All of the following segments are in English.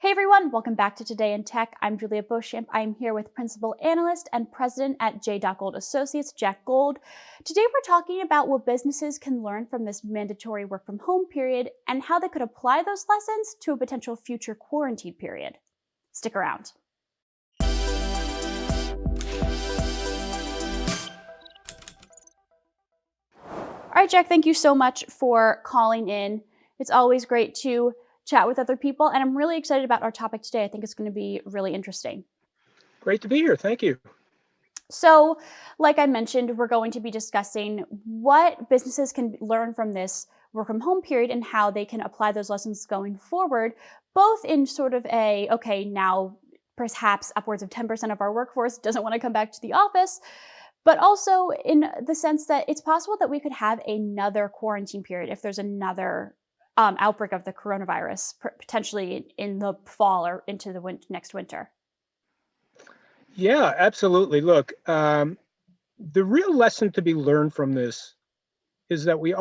Hey everyone, welcome back to Today in Tech. I'm Julia Beauchamp. I'm here with Principal Analyst and President at J. Gold Associates, Jack Gold. Today we're talking about what businesses can learn from this mandatory work from home period and how they could apply those lessons to a potential future quarantine period. Stick around. All right, Jack, thank you so much for calling in. It's always great to chat with other people, and I'm really excited about our topic today. I think it's going to be really interesting. Great to be here. Thank you. So, like I mentioned, we're going to be discussing what businesses can learn from this work from home period and how they can apply those lessons going forward, both in sort of now perhaps upwards of 10% of our workforce doesn't want to come back to the office, but also in the sense that it's possible that we could have another quarantine period if there's another outbreak of the coronavirus, potentially in the fall or into the next winter. Yeah, absolutely. Look, the real lesson to be learned from this is that we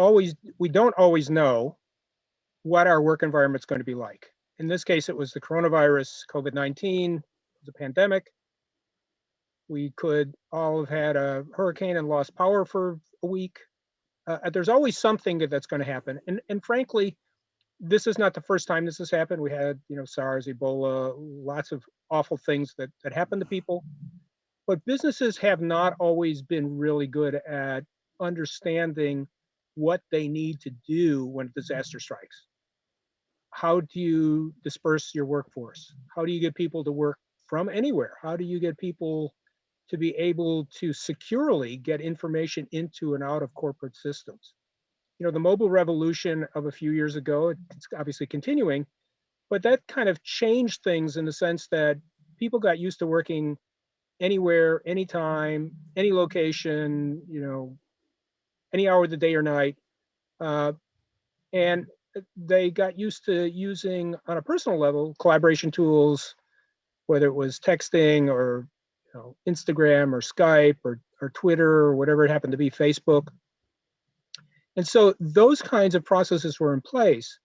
don't always know what our work environment's going to be like. In this case, it was the coronavirus, COVID-19, the pandemic. We could all have had a hurricane and lost power for a week. There's always something that's going to happen. And frankly, this is not the first time this has happened. We had, SARS, Ebola, lots of awful things that happened to people. But businesses have not always been really good at understanding what they need to do when a disaster strikes. How do you disperse your workforce? How do you get people to work from anywhere? How do you get people to be able to securely get information into and out of corporate systems? The mobile revolution of a few years ago, it's obviously continuing, but that kind of changed things in the sense that people got used to working anywhere, anytime, any location, any hour of the day or night. And they got used to using, on a personal level, collaboration tools, whether it was texting or Instagram or Skype or Twitter or whatever it happened to be, Facebook. And so those kinds of processes were in place.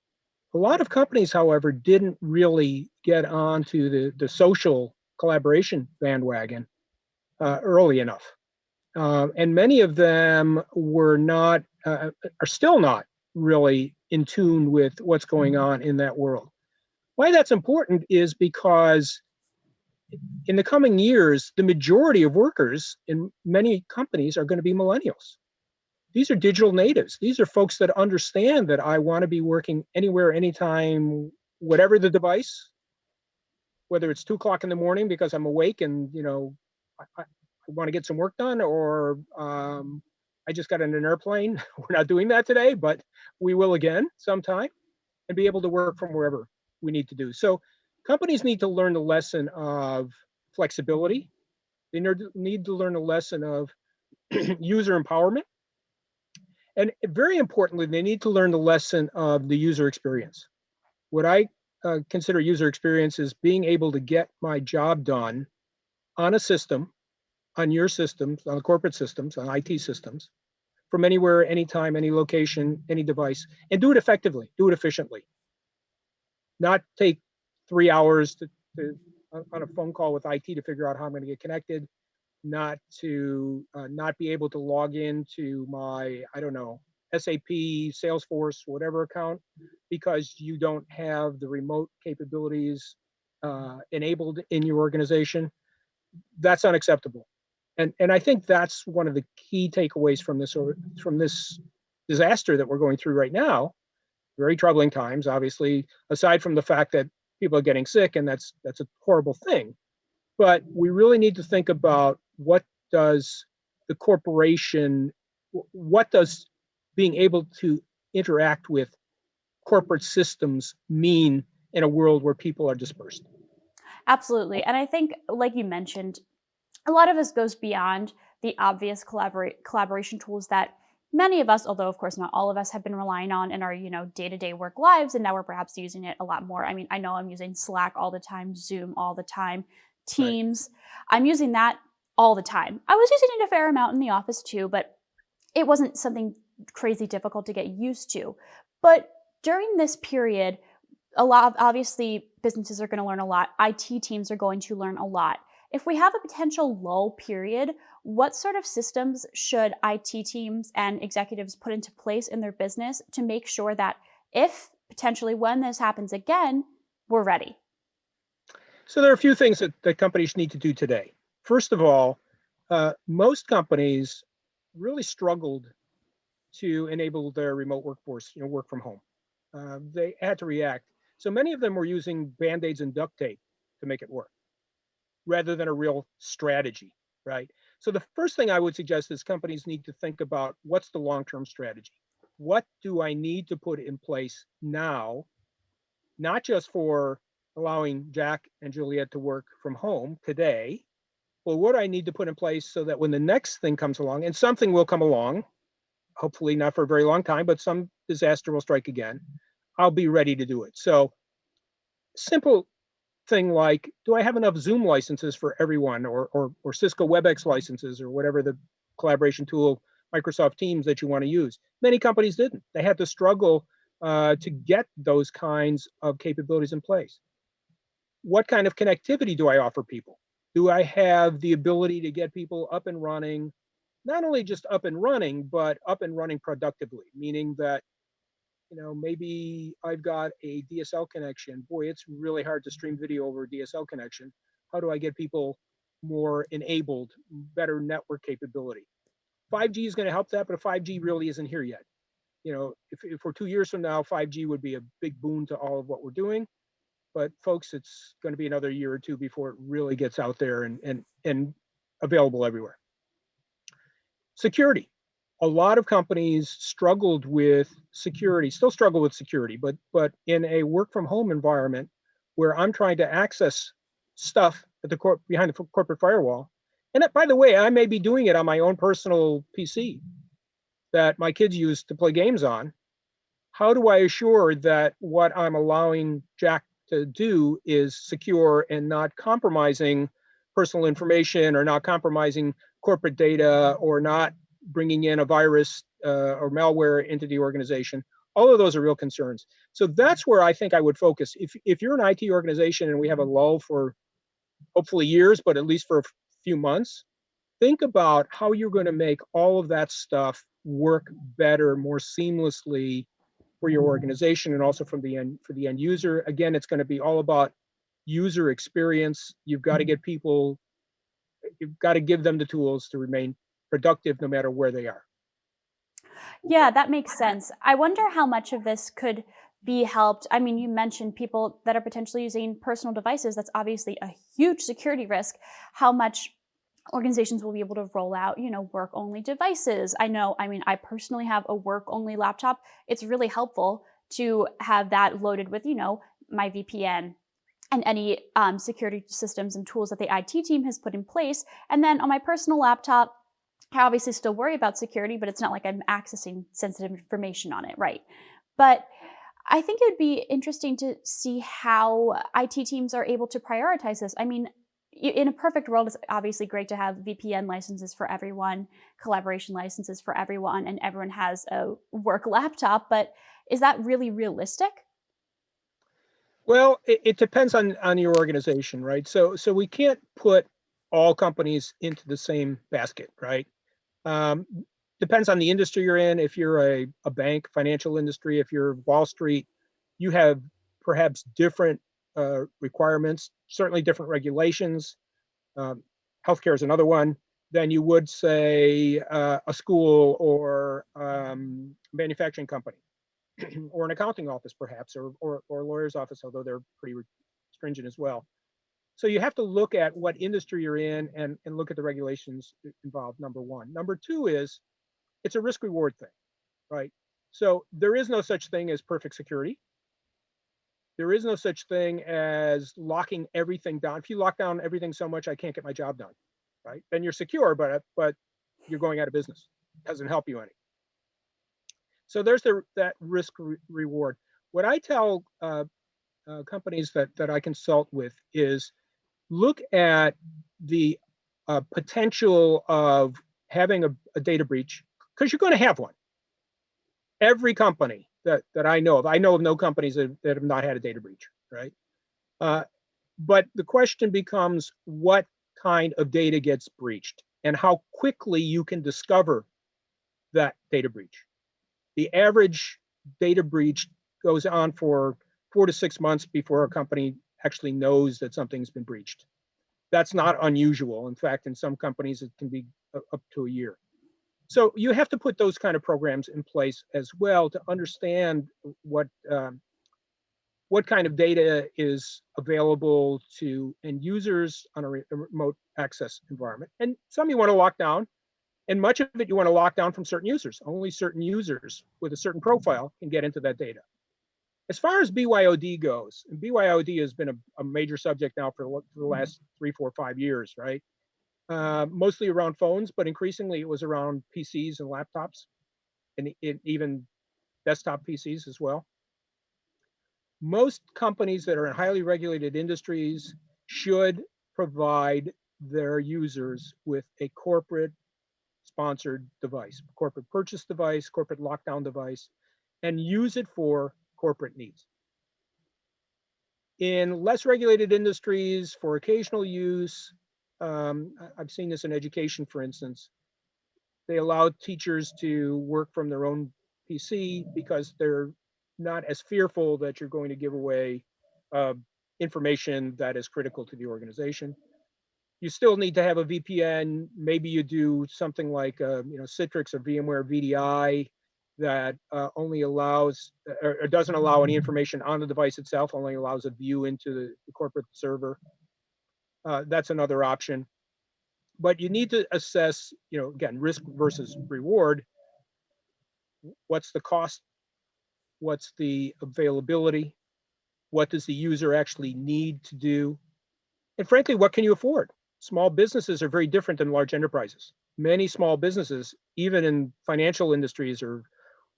A lot of companies, however, didn't really get onto the social collaboration bandwagon early enough. And many of them are still not really in tune with what's going on in that world. Why that's important is because in the coming years, the majority of workers in many companies are going to be millennials. These are digital natives. These are folks that understand that I want to be working anywhere, anytime, whatever the device, whether it's 2 o'clock in the morning because I'm awake and, I want to get some work done, or I just got in an airplane. We're not doing that today, but we will again sometime, and be able to work from wherever we need to do. So companies need to learn the lesson of flexibility. They need to learn the lesson of user empowerment. And very importantly, they need to learn the lesson of the user experience. What I consider user experience is being able to get my job done on a system, on your systems, on the corporate systems, on IT systems, from anywhere, anytime, any location, any device, and do it effectively, do it efficiently. Not take 3 hours on a phone call with IT to figure out how I'm going to get connected, not be able to log into my, SAP, Salesforce, whatever account, because you don't have the remote capabilities enabled in your organization. That's unacceptable. And I think that's one of the key takeaways from this disaster that we're going through right now. Very troubling times, obviously, aside from the fact that people are getting sick, and that's a horrible thing. But we really need to think about what does being able to interact with corporate systems mean in a world where people are dispersed? Absolutely. And I think, like you mentioned, a lot of this goes beyond the obvious collaboration tools that many of us, although of course not all of us, have been relying on in our day-to-day work lives, and now we're perhaps using it a lot more. I mean, I know I'm using Slack all the time, Zoom all the time, Teams. Right. I'm using that all the time. I was using it a fair amount in the office too, but it wasn't something crazy difficult to get used to. But during this period, a lot of, obviously, businesses are going to learn a lot. IT teams are going to learn a lot. If we have a potential lull period, what sort of systems should IT teams and executives put into place in their business to make sure that if potentially when this happens again, we're ready? So there are a few things that companies need to do today. First of all, most companies really struggled to enable their remote workforce, work from home. They had to react. So many of them were using band-aids and duct tape to make it work rather than a real strategy, right? So the first thing I would suggest is companies need to think about what's the long-term strategy? What do I need to put in place now, not just for allowing Jack and Juliet to work from home today, but what I need to put in place so that when the next thing comes along, and something will come along, hopefully not for a very long time, but some disaster will strike again, I'll be ready to do it. So simple thing like, do I have enough Zoom licenses for everyone, or Cisco WebEx licenses, or whatever the collaboration tool, Microsoft Teams that you want to use? Many companies didn't. They had to struggle to get those kinds of capabilities in place. What kind of connectivity do I offer people? Do I have the ability to get people up and running, not only just up and running, but up and running productively, meaning that maybe I've got a DSL connection. Boy, it's really hard to stream video over a DSL connection. How do I get people more enabled, better network capability? 5G is going to help that, but 5G really isn't here yet. If we're 2 years from now, 5G would be a big boon to all of what we're doing. But folks, it's going to be another year or two before it really gets out there and available everywhere. Security. A lot of companies struggled with security, still struggle with security, but in a work from home environment where I'm trying to access stuff at the behind the corporate firewall. And by the way, I may be doing it on my own personal PC that my kids use to play games on. How do I assure that what I'm allowing Jack to do is secure and not compromising personal information, or not compromising corporate data, or not bringing in a virus or malware into the organization? All of those are real concerns. So that's where I think I would focus. If you're an IT organization and we have a lull for hopefully years, but at least for a few months, think about how you're going to make all of that stuff work better, more seamlessly for your organization, and also for the end user. Again, it's going to be all about user experience. You've got to give them the tools to remain productive no matter where they are. Yeah, that makes sense. I wonder how much of this could be helped. I mean, you mentioned people that are potentially using personal devices. That's obviously a huge security risk. How much organizations will be able to roll out, work only devices. I personally have a work only laptop. It's really helpful to have that loaded with, my VPN and any security systems and tools that the IT team has put in place. And then on my personal laptop, I obviously still worry about security, but it's not like I'm accessing sensitive information on it, right? But I think it would be interesting to see how IT teams are able to prioritize this. I mean, in a perfect world, it's obviously great to have VPN licenses for everyone, collaboration licenses for everyone, and everyone has a work laptop. But is that really realistic? Well, it depends on your organization, right? So we can't put all companies into the same basket, right? Um, Depends on the industry you're in. If you're a bank, financial industry, if you're Wall Street, you have perhaps different requirements, certainly different regulations. Um, Healthcare is another one than you would say a school, or manufacturing company, or an accounting office, perhaps, or a lawyer's office, although they're pretty stringent as well. So you have to look at what industry you're in, and look at the regulations involved, number one. Number two is, it's a risk reward thing, right? So there is no such thing as perfect security. There is no such thing as locking everything down. If you lock down everything so much I can't get my job done, right? Then you're secure, but you're going out of business. It doesn't help you any. So there's that risk reward. What I tell companies that I consult with is, look at the potential of having a data breach, because you're going to have one. Every company that I know of. I know of no companies that have not had a data breach, right? But the question becomes, what kind of data gets breached and how quickly you can discover that data breach. The average data breach goes on for 4 to 6 months before a company actually knows that something's been breached. That's not unusual. In fact, in some companies, it can be up to a year. So you have to put those kind of programs in place as well to understand what kind of data is available to end users on a remote access environment. And some you want to lock down, and much of it you want to lock down from certain users. Only certain users with a certain profile can get into that data. As far as BYOD goes, and BYOD has been a major subject now for the last 3, 4, 5 years, right? Mostly around phones, but increasingly it was around PCs and laptops, and even desktop PCs as well. Most companies that are in highly regulated industries should provide their users with a corporate sponsored device, corporate purchase device, corporate lockdown device, and use it for corporate needs. In less regulated industries, for occasional use, I've seen this in education, for instance, they allow teachers to work from their own PC because they're not as fearful that you're going to give away information that is critical to the organization. You still need to have a VPN. Maybe you do something like Citrix or VMware VDI that only allows or doesn't allow any information on the device itself, only allows a view into the corporate server. That's another option. But you need to assess, again, risk versus reward. What's the cost? What's the availability? What does the user actually need to do? And frankly, what can you afford? Small businesses are very different than large enterprises. Many small businesses, even in financial industries or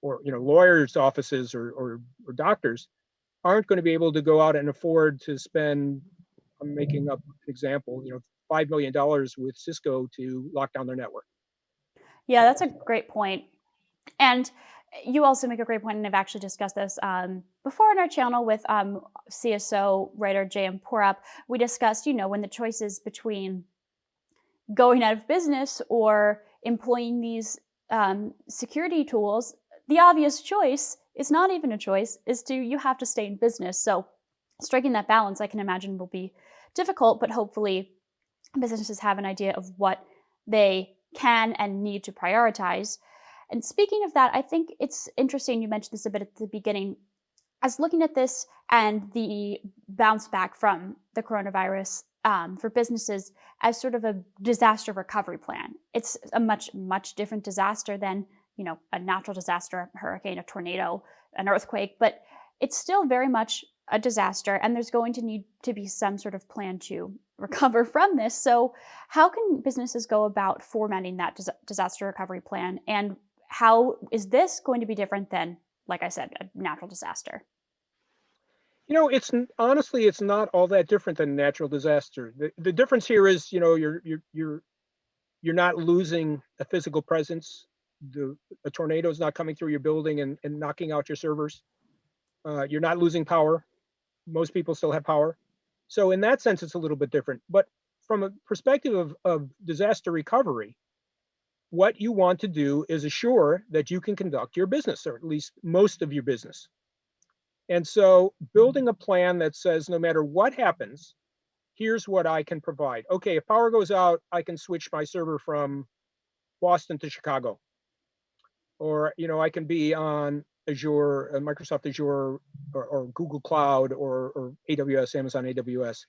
lawyers' offices or doctors, aren't going to be able to go out and afford to spend, I'm making up an example, $5 million with Cisco to lock down their network. Yeah, that's a great point. And you also make a great point, and I've actually discussed this before on our channel with CSO writer J.M. Porup. We discussed, when the choice is between going out of business or employing these security tools, the obvious choice is not even a choice, you have to stay in business. So striking that balance, I can imagine, will be difficult, but hopefully businesses have an idea of what they can and need to prioritize. And speaking of that, I think it's interesting, you mentioned this a bit at the beginning, as looking at this and the bounce back from the coronavirus for businesses as sort of a disaster recovery plan. It's a much, much different disaster than, a natural disaster, a hurricane, a tornado, an earthquake, but it's still very much a disaster, and there's going to need to be some sort of plan to recover from this. So how can businesses go about formatting that disaster recovery plan, and how is this going to be different than, like I said, a natural disaster? It's honestly, it's not all that different than a natural disaster. The difference here is, you're not losing a physical presence. A tornado is not coming through your building and knocking out your servers. You're not losing power. Most people still have power. So in that sense, it's a little bit different. But from a perspective of disaster recovery, what you want to do is assure that you can conduct your business, or at least most of your business. And so building a plan that says, no matter what happens, here's what I can provide. Okay, if power goes out, I can switch my server from Boston to Chicago. Or, I can be on Azure, Microsoft Azure, or Google Cloud, or AWS, Amazon AWS,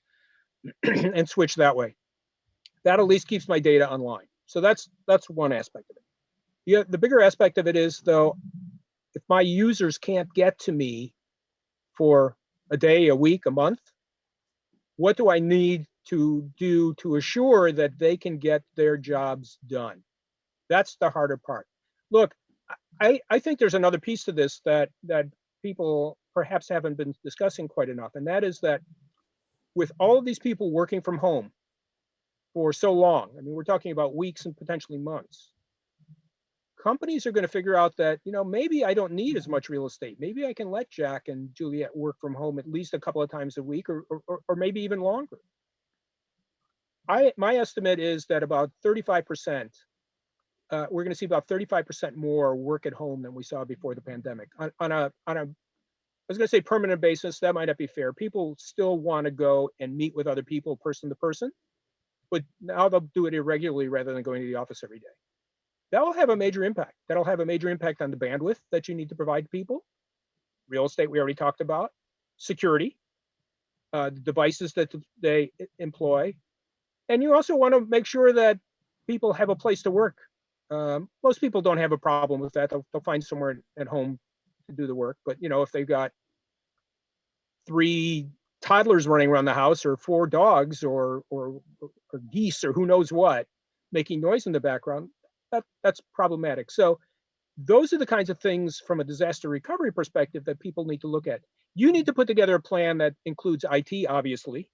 and switch that way. That at least keeps my data online. So that's one aspect of it. The bigger aspect of it is, though, if my users can't get to me for a day, a week, a month, what do I need to do to assure that they can get their jobs done? That's the harder part. Look, I think there's another piece to this that people perhaps haven't been discussing quite enough, and that is that with all of these people working from home for so long, I mean, we're talking about weeks and potentially months, companies are going to figure out that, maybe I don't need as much real estate. Maybe I can let Jack and Juliet work from home at least a couple of times a week, or maybe even longer. My estimate is that about 35%, we're going to see about 35% more work at home than we saw before the pandemic. On a, I was going to say permanent basis, that might not be fair. People still want to go and meet with other people person to person, but now they'll do it irregularly rather than going to the office every day. That'll have a major impact. That'll have a major impact on the bandwidth that you need to provide to people. Real estate, we already talked about. Security, the devices that they employ. And you also want to make sure that people have a place to work. Most people don't have a problem with that. They'll find somewhere at home to do the work. But, if they've got 3 toddlers running around the house, or 4 dogs, or geese, or who knows what, making noise in the background, that's problematic. So those are the kinds of things from a disaster recovery perspective that people need to look at. You need to put together a plan that includes IT, obviously,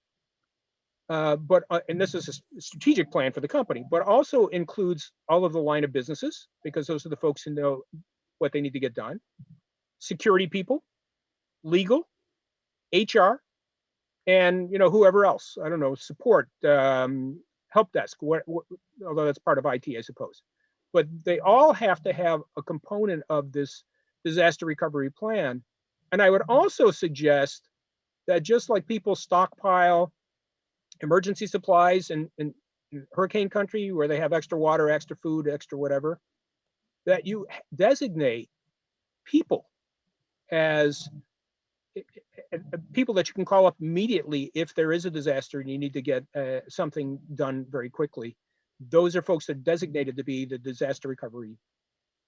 and this is a strategic plan for the company, but also includes all of the line of businesses, because those are the folks who know what they need to get done. Security people, legal, HR, and whoever else. I don't know, support, help desk. Although that's part of IT, I suppose. But they all have to have a component of this disaster recovery plan. And I would also suggest that just like people stockpile emergency supplies in hurricane country where they have extra water, extra food, extra whatever, that you designate people as people that you can call up immediately if there is a disaster and you need to get something done very quickly. Those are folks that are designated to be the disaster recovery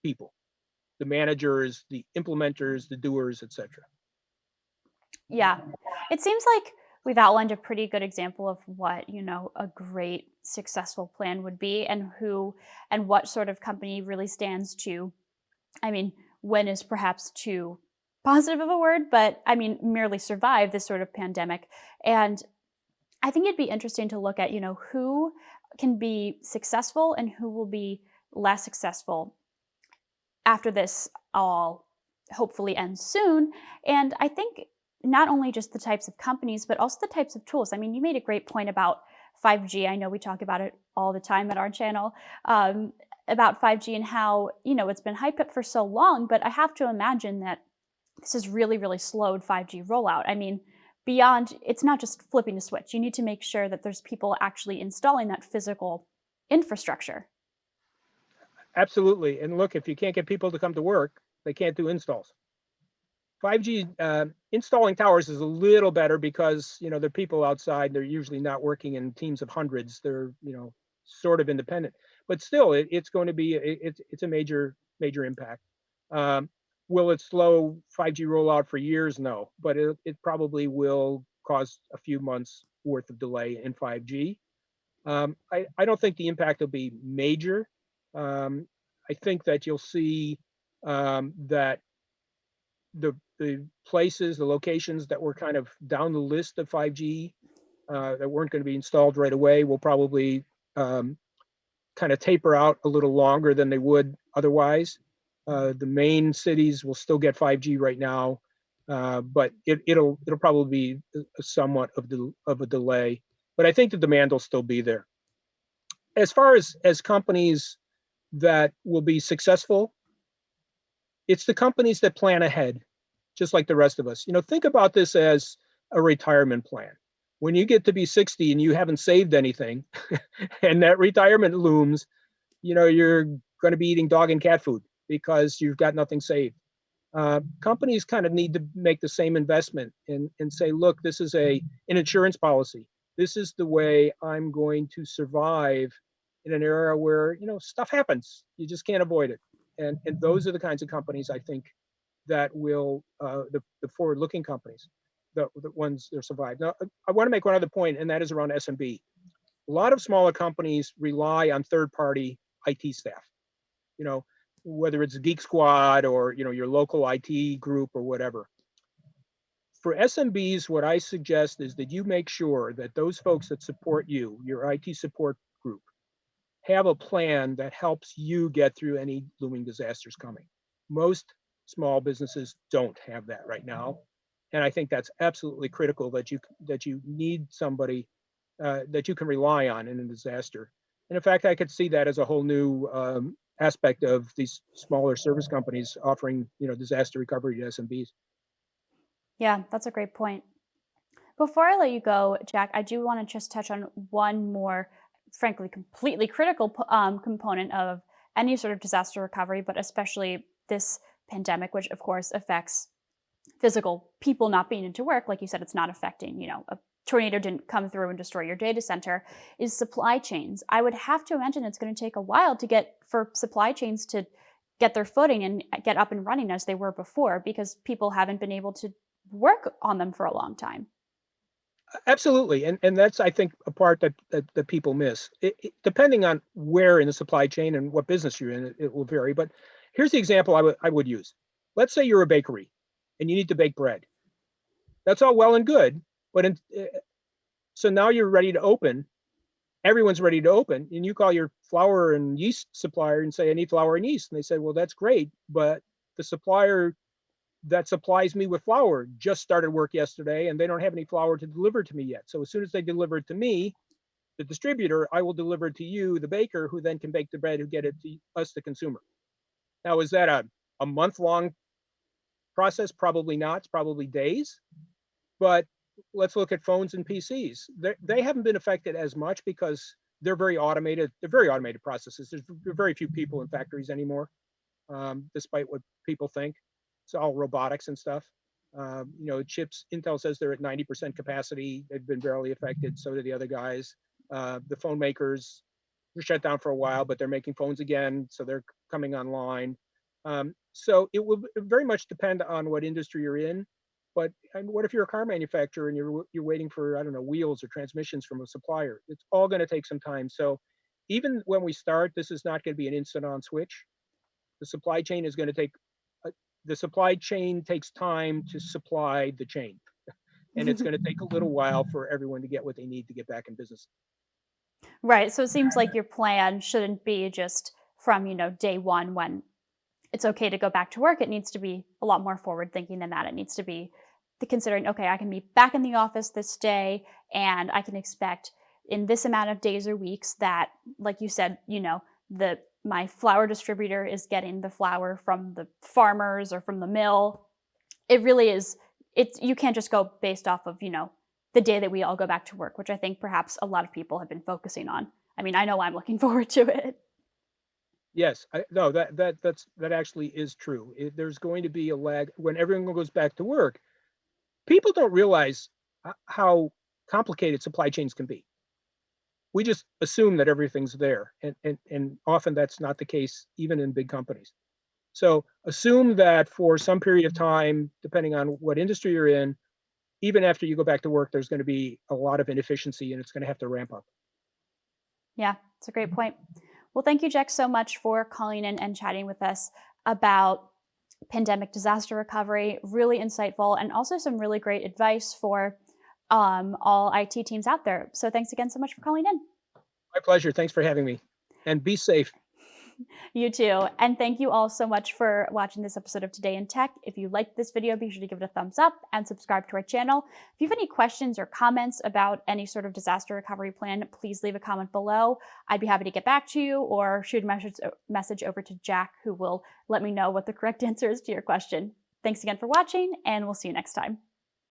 people, the managers, the implementers, the doers, etc. Yeah, it seems like we've outlined a pretty good example of what, a great successful plan would be, and what sort of company really stands to, when is perhaps too positive of a word, but merely survive this sort of pandemic. And I think it'd be interesting to look at, who can be successful and who will be less successful after this all hopefully ends soon. And I think not only just the types of companies, but also the types of tools. You made a great point about 5G. I know we talk about it all the time at our channel, about 5G and how, it's been hyped up for so long, but I have to imagine that this has really, really slowed 5G rollout. Beyond, it's not just flipping a switch. You need to make sure that there's people actually installing that physical infrastructure. Absolutely. And look, if you can't get people to come to work, they can't do installs. 5G installing towers is a little better because there are people outside. They're usually not working in teams of hundreds. They're sort of independent, but still, it's going to be it's a major impact. Will it slow 5G rollout for years? No, but it probably will cause a few months worth of delay in 5G. I don't think the impact will be major. I think that you'll see that the places, the locations that were kind of down the list of 5G that weren't going to be installed right away will probably kind of taper out a little longer than they would otherwise. The main cities will still get 5G right now, but it'll probably be somewhat of a delay. But I think the demand will still be there. As far as companies that will be successful, it's the companies that plan ahead, just like the rest of us. Think about this as a retirement plan. When you get to be 60 and you haven't saved anything, and that retirement looms, you're going to be eating dog and cat food because you've got nothing saved. Companies kind of need to make the same investment and say, look, this is an insurance policy. This is the way I'm going to survive in an era where, stuff happens. You just can't avoid it. And those are the kinds of companies I think that will, the forward-looking companies, the ones that survive. Now, I want to make one other point, and that is around SMB. A lot of smaller companies rely on third-party IT staff. Whether it's Geek Squad or your local IT group or whatever. For SMBs, what I suggest is that you make sure that those folks that support you, your IT support group, have a plan that helps you get through any looming disasters coming. Most small businesses don't have that right now, and I think that's absolutely critical that you need somebody that you can rely on in a disaster. And in fact, I could see that as a whole new aspect of these smaller service companies offering, disaster recovery to SMBs. Yeah, that's a great point. Before I let you go, Jack, I do want to just touch on one more, frankly, completely critical component of any sort of disaster recovery, but especially this pandemic, which of course affects physical people not being into work. Like you said, it's not affecting, a tornado didn't come through and destroy your data center, is supply chains. I would have to imagine it's going to take a while for supply chains to get their footing and get up and running as they were before, because people haven't been able to work on them for a long time. Absolutely, and that's, I think, a part that people miss. Depending on where in the supply chain and what business you're in, it will vary. But here's the example I would use. Let's say you're a bakery and you need to bake bread. That's all well and good, but so now you're ready to open. Everyone's ready to open, and you call your flour and yeast supplier and say, "I need flour and yeast," and they say, "Well, that's great, but the supplier that supplies me with flour just started work yesterday and they don't have any flour to deliver to me yet. So as soon as they deliver it to me, the distributor, I will deliver it to you, the baker, who then can bake the bread and get it to us, the consumer." Now, is that a month-long process? Probably not. It's probably days. But let's look at phones and PCs. They haven't been affected as much because they're very automated. They're very automated processes. There's very few people in factories anymore, despite what people think. It's all robotics and stuff. Chips, Intel says they're at 90% capacity. They've been barely affected. So do the other guys. The phone makers were shut down for a while, but they're making phones again. So they're coming online. So it will very much depend on what industry you're in. But what if you're a car manufacturer and you're waiting for, I don't know, wheels or transmissions from a supplier? It's all going to take some time. So even when we start, this is not going to be an instant on switch. The supply chain is going to take the supply chain takes time to supply the chain. And it's going to take a little while for everyone to get what they need to get back in business. Right. So it seems like your plan shouldn't be just from, day one when it's okay to go back to work. It needs to be a lot more forward thinking than that. It needs to be considering, okay, I can be back in the office this day and I can expect in this amount of days or weeks that, like you said, my flour distributor is getting the flour from the farmers or from the mill. It really is, you can't just go based off of, the day that we all go back to work, which I think perhaps a lot of people have been focusing on. I mean, I know I'm looking forward to it. Yes, no, that actually is true. There's going to be a lag when everyone goes back to work. People don't realize how complicated supply chains can be. We just assume that everything's there, and often that's not the case, even in big companies. So assume that for some period of time, depending on what industry you're in, even after you go back to work, there's going to be a lot of inefficiency and it's going to have to ramp up. Yeah, it's a great point. Well, thank you, Jack, so much for calling in and chatting with us about pandemic disaster recovery. Really insightful and also some really great advice for all IT teams out there. So thanks again so much for calling in. My pleasure. Thanks for having me. And be safe. You too. And thank you all so much for watching this episode of Today in Tech. If you liked this video, be sure to give it a thumbs up and subscribe to our channel. If you have any questions or comments about any sort of disaster recovery plan, please leave a comment below. I'd be happy to get back to you or shoot a message over to Jack, who will let me know what the correct answer is to your question. Thanks again for watching, and we'll see you next time.